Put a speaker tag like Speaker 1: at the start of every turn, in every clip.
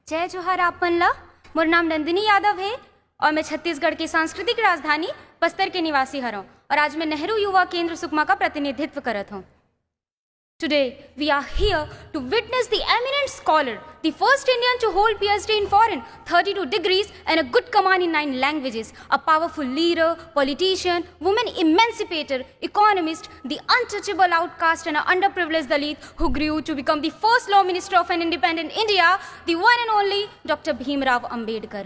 Speaker 1: जय जोहार आप मन ला। मोर नाम नंदिनी यादव है और मैं छत्तीसगढ़ की सांस्कृतिक राजधानी बस्तर के निवासी हूँ और आज मैं नेहरू युवा केंद्र सुकमा का प्रतिनिधित्व करत हूँ। Today we are here to witness the eminent scholar, the first Indian to hold PhD in foreign, 32 degrees and a good command in 9 languages, a powerful leader, politician, woman emancipator, economist, the untouchable outcast and an underprivileged Dalit who grew to become the first law minister of an independent India, the one and only Dr. Bhimrao Ambedkar.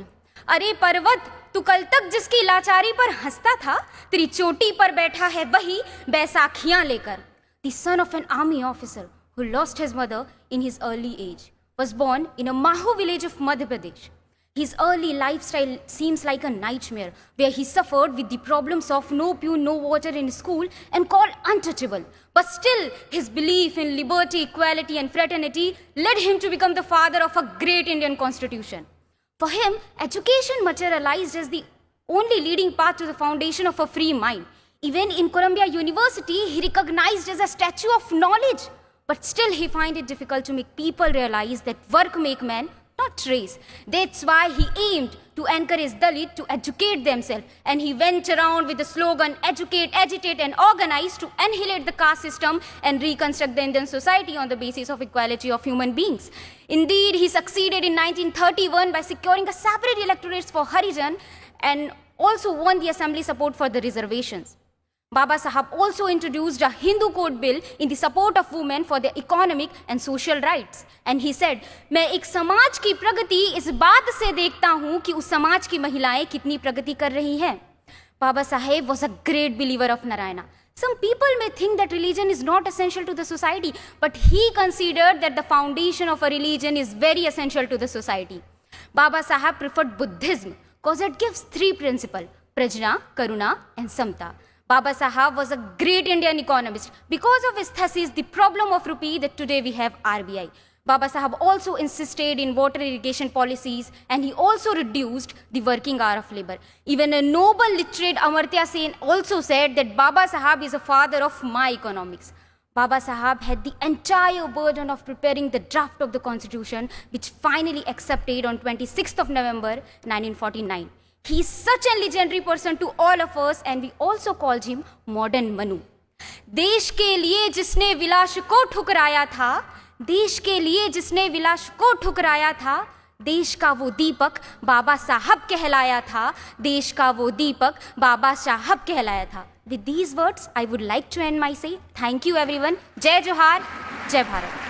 Speaker 1: अरे पर्वत, तू कल तक जिसकी लाचारी पर हंसता था, तेरी चोटी पर बैठा है वही बैसाखियां लेकर. The son of an army officer who lost his mother in his early age, was born in a Maho village of Madhya Pradesh. His early lifestyle seems like a nightmare where he suffered with the problems of no food, no water in school and called untouchable. But still, his belief in liberty, equality and fraternity led him to become the father of a great Indian constitution. For him, education materialized as the only leading path to the foundation of a free mind. Even in Columbia University, he recognized as a statue of knowledge. But still he find it difficult to make people realize that work make man, not race. That's why he aimed to encourage Dalit to educate themselves. And he went around with the slogan, educate, agitate and organize to annihilate the caste system and reconstruct the Indian society on the basis of equality of human beings. Indeed, he succeeded in 1931 by securing a separate electorates for Harijan and also won the assembly support for the reservations. Baba Sahab also introduced a Hindu code bill in the support of women for their economic and social rights. And he said, मैं एक समाज की प्रगति इस बात से देखता हूँ कि उस समाज की महिलाएं कितनी प्रगति कर रही हैं. Baba Saheb was a great believer of Narayana. Some people may think that religion is not essential to the society, but he considered that the foundation of a religion is very essential to the society. Baba Saheb preferred Buddhism because it gives 3 principles, Prajna, Karuna and Samta. Baba Sahab was a great Indian economist. Because of his thesis, The Problem of Rupee, that today we have RBI. Baba Sahab also insisted in water irrigation policies and he also reduced the working hour of labor. Even a noble literate Amartya Sen also said that Baba Sahab is a father of my economics. Baba Sahab had the entire burden of preparing the draft of the constitution, which finally accepted on 26th of November 1949. He is such a legendary person to all of us and we also called him modern Manu. देश के लिए जिसने विलास को ठुकराया था, देश के लिए जिसने विलास को ठुकराया था, देश का वो दीपक बाबा साहब कहलाया था, देश का वो दीपक बाबा साहब कहलाया था. With these words, I would like to end my say. Thank you everyone. जय जोहार, जय भारत.